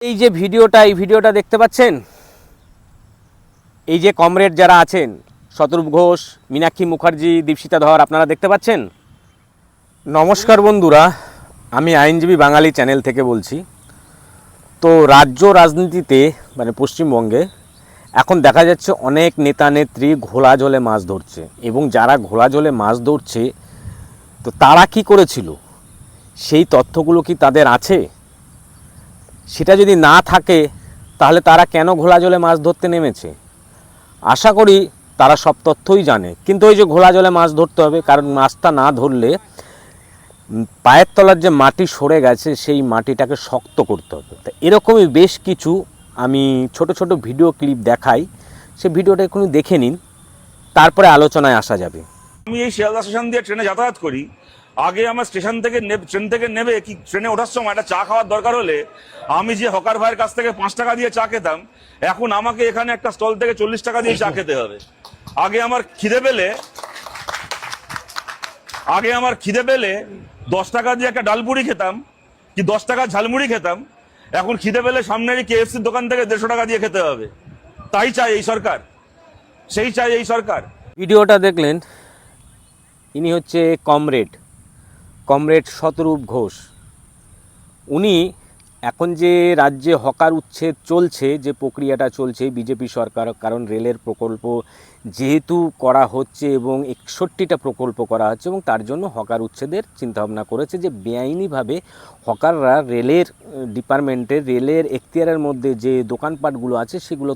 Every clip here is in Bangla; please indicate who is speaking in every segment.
Speaker 1: এই যে ভিডিওটা দেখতে পাচ্ছেন, এই যে কমরেড যারা আছেন, শতরূপ ঘোষ, মীনাক্ষী মুখার্জি, দীপশিতা ধর, আপনারা দেখতে পাচ্ছেন। নমস্কার বন্ধুরা, আমি আইনজীবী বাঙালি চ্যানেল থেকে বলছি। তো রাজ্য রাজনীতিতে মানে পশ্চিমবঙ্গে এখন দেখা যাচ্ছে অনেক নেতা নেত্রী ঘোলা জলে মাছ ধরছে, এবং যারা ঘোলা জলে মাছ ধরছে তো তারা কি করেছিল, সেই তথ্যগুলো কি তাদের আছে? সেটা যদি না থাকে তাহলে তারা কেন ঘোলা জলে মাছ ধরতে নেমেছে? আশা করি তারা সব তথ্যই জানে, কিন্তু ওই যে ঘোলা জলে মাছ ধরতে হবে, কারণ মাছটা না ধরলে পায়ের তলার যে মাটি সরে গেছে সেই মাটিটাকে শক্ত করতে হবে। তা এরকমই বেশ কিছু আমি ছোট ছোট ভিডিও ক্লিপ দেখাই, সেই ভিডিওটা এখনই দেখে নিন, তারপরে আলোচনায় আসা যাবে।
Speaker 2: আমি এই শিয়ালদা স্টেশন দিয়ে ট্রেনে যাতায়াত করি। আগে আমার ট্রেন থেকে নেবে কি ট্রেনে ওঠার সময় একটা চা খাওয়ার দরকার হলে আমি যে হকার ভাইয়ের কাছ থেকে 5 টাকা দিয়ে চা খেতাম, এখন আমাকে এখানে একটা স্টল থেকে 40 টাকা দিয়ে চা খেতে হবে। আগে আমার খিদে পেলে 10 টাকা দিয়ে একটা ডালপুরি খেতাম কি 10 টাকা ঝালমুড়ি খেতাম, এখন খিদে পেলে সামনেরই KFC দোকান থেকে 150 টাকা দিয়ে খেতে হবে। তাই চাই এই সরকার, সেই চাই এই সরকার।
Speaker 1: ভিডিওটা দেখলেন, ইনি হচ্ছে কমরেড শতরূপ ঘোষ। উনি এখন যে রাজ্যে হকার উচ্ছেদ চলছে, যে প্রক্রিয়াটা চলছে বিজেপি সরকার, কারণ রেলের প্রকল্প যেহেতু করা হচ্ছে এবং 61টা প্রকল্প করা হচ্ছে, এবং তার জন্য হকার উচ্ছেদের চিন্তাভাবনা করেছে যে বেআইনিভাবে হকাররা রেলের ডিপার্টমেন্টের রেলের এখতিয়ারের মধ্যে যে দোকানপাটগুলো আছে সেগুলো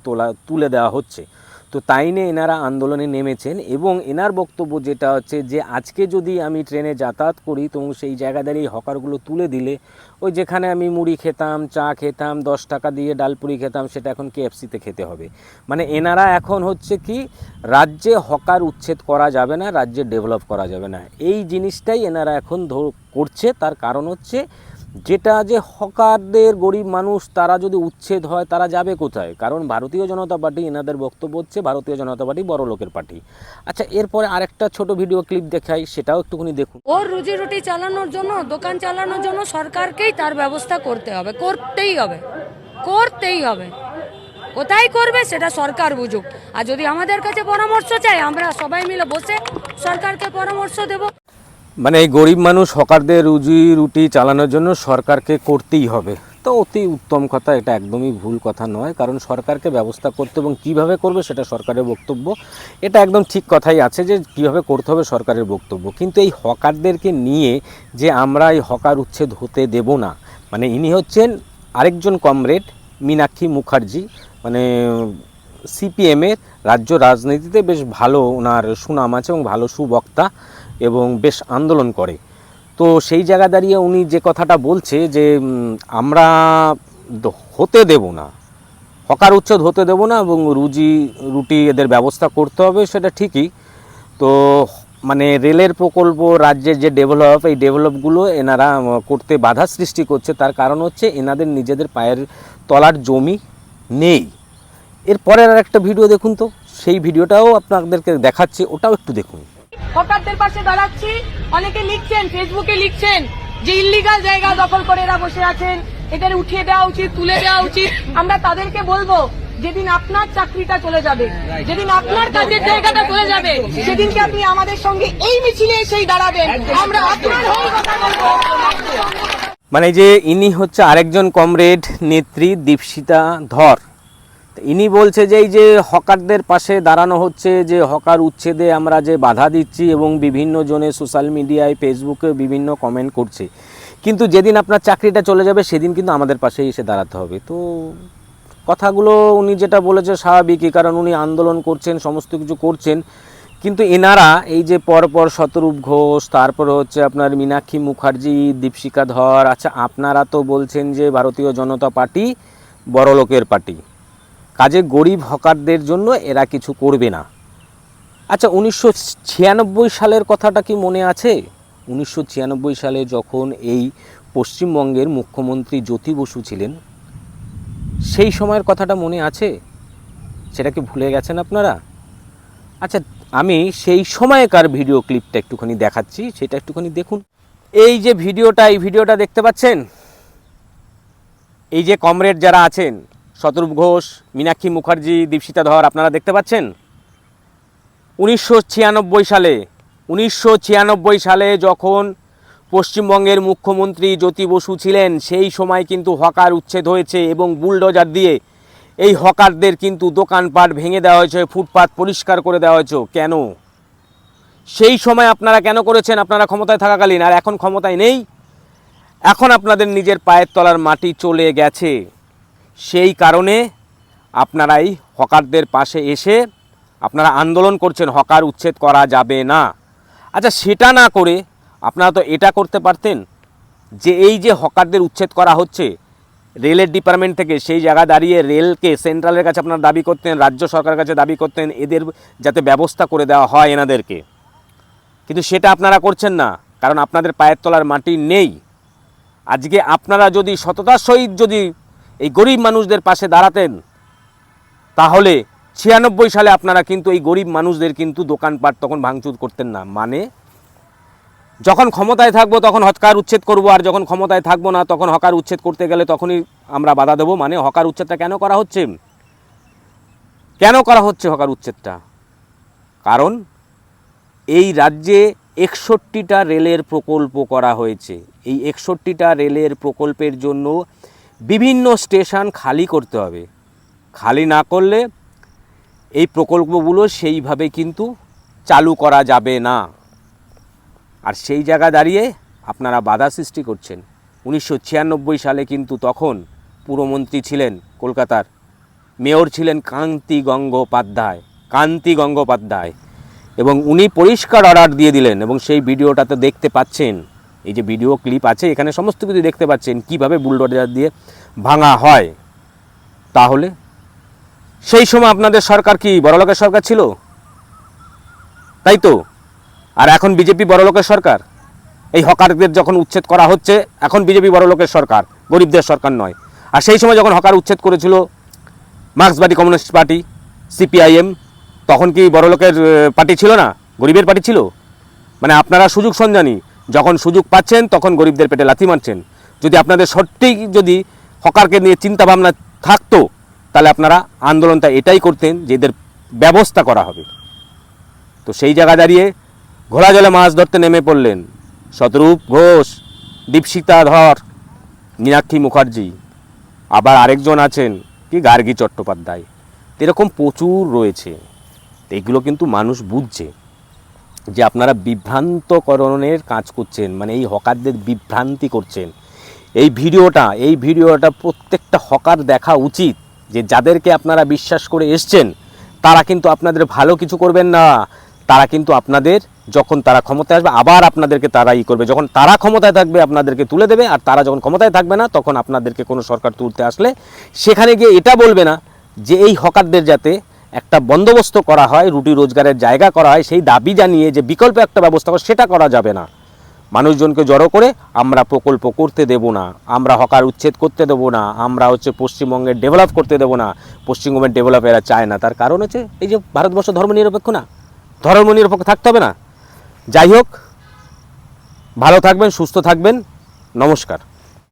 Speaker 1: তুলে দেওয়া হচ্ছে। তো তাই নিয়ে এনারা আন্দোলনে নেমেছেন, এবং এনার বক্তব্য যেটা হচ্ছে যে আজকে যদি আমি ট্রেনে যাতায়াত করি তো সেই জায়গা দাঁড়িয়ে হকারগুলো তুলে দিলে ওই যেখানে আমি মুড়ি খেতাম, চা খেতাম, 10 টাকা দিয়ে ডালপুরি খেতাম, সেটা এখন KFCতে খেতে হবে। মানে এনারা এখন হচ্ছে কি, রাজ্যে হকার উচ্ছেদ করা যাবে না, রাজ্যে ডেভেলপ করা যাবে না, এই জিনিসটাই এনারা এখন করছে। তার কারণ হচ্ছে যেটা যে হকারদের গরিব মানুষ তারা যদি উচ্ছেদ হয় তারা যাবে কোথায়? কারণ ভারতীয় জনতা পার্টি, এনাদের বক্তব্য হচ্ছে ভারতীয় জনতা পার্টি বড় লোকের পার্টি। আচ্ছা, এরপরে আরেকটা ছোট ভিডিও ক্লিপ দেখাই, সেটাও একটুখানি দেখুন।
Speaker 3: ওর রুজি রুটি চালানোর জন্য, দোকান চালানোর জন্য সরকারকেই তার ব্যবস্থা করতে হবে, করতেই হবে। কোথায় করবে সেটা সরকার বুঝুক। আর যদি আমাদের কাছে পরামর্শ চাই, আমরা সবাই মিলে বসে সরকারকে পরামর্শ দেব।
Speaker 1: মানে এই গরিব মানুষ হকারদের রুজি রুটি চালানোর জন্য সরকারকে করতেই হবে, তো অতি উত্তম কথা, এটা একদমই ভুল কথা নয়। কারণ সরকারকে ব্যবস্থা করতে এবং কিভাবে করবে সেটা সরকারের বক্তব্য, এটা একদম ঠিক কথাই আছে যে কিভাবে করতে হবে সরকারের বক্তব্য। কিন্তু এই হকারদেরকে নিয়ে যে আমরা এই হকার উচ্ছেদ হতে দেব না, মানে ইনি হচ্ছেন আরেকজন কমরেড মীনাক্ষী মুখার্জি, মানে CPM-এর রাজ্য রাজনীতিতে বেশ ভালো ওনার সুনাম আছে এবং ভালো সুবক্তা, এবং বেশ আন্দোলন করে। তো সেই জায়গা দাঁড়িয়ে উনি যে কথাটা বলছে যে আমরা হতে দেব না, হকার উচ্ছেদ হতে দেব না, এবং রুটি এদের ব্যবস্থা করতে হবে, সেটা ঠিকই। তো মানে রেলের প্রকল্প, রাজ্যের যে এই ডেভেলপগুলো এনারা করতে বাধা সৃষ্টি করছে। তার কারণ হচ্ছে এনাদের নিজেদের পায়ের তলার জমি নেই। এরপরের আর একটা ভিডিও দেখুন, তো সেই ভিডিওটাও আপনাদেরকে দেখাচ্ছি, ওটাও একটু দেখুন।
Speaker 4: হকারদের পাশে দাঁড়াচ্ছি। অনেকে লিখছেন, ফেসবুকে লিখছেন যে ইল্লিগাল জায়গা দখল করে এরা বসে আছেন, এদের উঠিয়ে দেওয়া উচিত, তুলে দেওয়া উচিত। আমরা তাদেরকে বলবো, যেদিন আপনার চাকরিটা চলে যাবে, যেদিন আপনার কাজের জায়গাটা চলে যাবে, সেদিনকে আপনি আমাদের সঙ্গে এই মিছিলে এসেই দাঁড়াবেন, আমরা আপনার হয়ে কথা বলবো।
Speaker 1: মানে যে ইনি হচ্ছে আরেকজন কমরেড নেত্রী দীপশিতা ধর, ইনি বলছে যে এই যে হকারদের পাশে দাঁড়ানো হচ্ছে, যে হকার উচ্ছেদে আমরা যে বাধা দিচ্ছি, এবং বিভিন্ন জনে সোশ্যাল মিডিয়ায় ফেসবুকে বিভিন্ন কমেন্ট করছে, কিন্তু যেদিন আপনার চাকরিটা চলে যাবে সেদিন কিন্তু আমাদের পাশেই এসে দাঁড়াতে হবে। তো কথাগুলো উনি যেটা বলেছে স্বাভাবিকই, কারণ উনি আন্দোলন করছেন, সমস্ত কিছু করছেন, কিন্তু এনারা এই যে পরপর শতরূপ ঘোষ, তারপরে হচ্ছে আপনার মীনাক্ষী মুখার্জি, দীপশিকা ধর, আচ্ছা আপনারা তো বলছেন যে ভারতীয় জনতা পার্টি বড়লোকের পার্টি, কাজে গরিব হকারদের জন্য এরা কিছু করবে না। আচ্ছা, 1996 সালের কথাটা কি মনে আছে? 1996 সালে যখন এই পশ্চিমবঙ্গের মুখ্যমন্ত্রী জ্যোতি বসু ছিলেন, সেই সময়ের কথাটা মনে আছে? সেটা কি ভুলে গেছেন আপনারা? আচ্ছা, আমি সেই সময়কার ভিডিও ক্লিপটা একটুখানি দেখাচ্ছি, সেটা একটুখানি দেখুন। এই যে ভিডিওটা দেখতে পাচ্ছেন, এই যে কমরেড যারা আছেন, শতরূপ ঘোষ, মীনাক্ষী মুখার্জি, দীপশিতা ধর, আপনারা দেখতে পাচ্ছেন 1996 সালে যখন পশ্চিমবঙ্গের মুখ্যমন্ত্রী জ্যোতি বসু ছিলেন, সেই সময় কিন্তু হকার উচ্ছেদ হয়েছে এবং বুলডোজার দিয়ে এই হকারদের কিন্তু দোকানপাট ভেঙে দেওয়া হয়েছে, ফুটপাত পরিষ্কার করে দেওয়া হয়েছে। কেন? সেই সময় আপনারা কেন করেছেন? আপনারা ক্ষমতায় থাকাকালীন। আর এখন ক্ষমতায় নেই, এখন আপনাদের নিজের পায়ের তলার মাটি চলে গেছে, সেই কারণে আপনারা এই হকারদের পাশে এসে আপনারা আন্দোলন করছেন হকার উচ্ছেদ করা যাবে না। আচ্ছা, সেটা না করে আপনারা তো এটা করতে পারতেন যে এই যে হকারদের উচ্ছেদ করা হচ্ছে রেলের ডিপার্টমেন্ট থেকে, সেই জায়গা দাঁড়িয়ে রেলকে সেন্ট্রালের কাছে আপনারা দাবি করতেন, রাজ্য সরকারের কাছে দাবি করতেন এদের যাতে ব্যবস্থা করে দেওয়া হয় এনাদেরকে। কিন্তু সেটা আপনারা করছেন না, কারণ আপনাদের পায়ের তলার মাটি নেই। আজকে আপনারা যদি সততার সহিত যদি এই গরিব মানুষদের পাশে দাঁড়াতেন, তাহলে 96 সালে আপনারা কিন্তু এই গরিব মানুষদের কিন্তু দোকানপাট তখন ভাঙচুর করতেন না। মানে যখন ক্ষমতায় থাকবো তখন হকার উচ্ছেদ করব, আর যখন ক্ষমতায় থাকবো না তখন হকার উচ্ছেদ করতে গেলে তখনই আমরা বাধা দেবো। মানে হকার উচ্ছেদটা কেন করা হচ্ছে? কেন করা হচ্ছে হকার উচ্ছেদটা? কারণ এই রাজ্যে 61টা রেলের প্রকল্প করা হয়েছে। এই 61টা রেলের প্রকল্পের জন্য বিভিন্ন স্টেশন খালি করতে হবে। খালি না করলে এই প্রকল্পগুলো সেইভাবে কিন্তু চালু করা যাবে না। আর সেই জায়গা দাঁড়িয়ে আপনারা বাধা সৃষ্টি করছেন। 1996 সালে কিন্তু তখন পুরমন্ত্রী ছিলেন কলকাতার, মেয়র ছিলেন কান্তি গঙ্গোপাধ্যায়, এবং উনি পরিষ্কার অর্ডার দিয়ে দিলেন, এবং সেই ভিডিওটাতে দেখতে পাচ্ছেন, এই যে ভিডিও ক্লিপ আছে এখানে সমস্ত কিছু দেখতে পাচ্ছেন কিভাবে বুলডোজার দিয়ে ভাঙা হয়। তাহলে সেই সময় আপনাদের সরকার কি বড়লোকের সরকার ছিল? তাই তো। আর এখন বিজেপি বড়লোকের সরকার। এই হকারদের যখন উচ্ছেদ করা হচ্ছে, এখন বিজেপি বড়লোকের সরকার, গরিবদের সরকার নয়। আর সেই সময় যখন হকার উচ্ছেদ করেছিল মার্ক্সবাদী কমিউনিস্ট পার্টি, সিপিআইএম, তখন কি বড়লোকের পার্টি ছিল না, গরিবের পার্টি ছিল? মানে আপনারা সুযোগ সন্ধানী, যখন সুযোগ পাচ্ছেন তখন গরিবদের পেটে লাথি মারছেন। যদি আপনাদের সঠিক যদি হকারকে নিয়ে চিন্তা ভাবনা থাকতো, তাহলে আপনারা আন্দোলনটা এটাই করতেন যে এদের ব্যবস্থা করা হবে। তো সেই জায়গা দাঁড়িয়ে ঘোড়া জলে মাছ ধরতে নেমে পড়লেন শতরূপ ঘোষ, দীপশিতা ধর, মীনাক্ষী মুখার্জি, আবার আরেকজন আছেন কি গার্গী চট্টোপাধ্যায়। এরকম প্রচুর রয়েছে। এগুলো কিন্তু মানুষ বুঝছে যে আপনারা বিভ্রান্তকরণের কাজ করছেন, মানে এই হকারদের বিভ্রান্তি করছেন। এই ভিডিওটা প্রত্যেকটা হকার দেখা উচিত, যে যাদেরকে আপনারা বিশ্বাস করে এসছেন তারা কিন্তু আপনাদের ভালো কিছু করবেন না। তারা কিন্তু আপনাদের যখন তারা ক্ষমতায় আসবে আবার আপনাদেরকে তারা করবে, যখন তারা ক্ষমতায় থাকবে আপনাদেরকে তুলে দেবে, আর তারা যখন ক্ষমতায় থাকবে না তখন আপনাদেরকে কোনো সরকার তুলতে আসলে সেখানে গিয়ে এটা বলবে না যে এই হকারদের যাতে একটা বন্দোবস্ত করা হয়, রুটি রোজগারের জায়গা করা হয়, সেই দাবি জানিয়ে যে বিকল্প একটা ব্যবস্থা করে সেটা করা যাবে না। মানুষজনকে জড়ো করে আমরা প্রকল্প করতে দেব না, আমরা হকার উচ্ছেদ করতে দেব না, আমরা পশ্চিমবঙ্গের ডেভেলপ করতে দেব না। পশ্চিমবঙ্গের ডেভেলপ এরা চায় না, তার কারণ হচ্ছে এই যে ভারতবর্ষ ধর্মনিরপেক্ষ না, ধর্মনিরপেক্ষ থাকতে হবে না। যাই হোক, ভালো থাকবেন, সুস্থ থাকবেন, নমস্কার।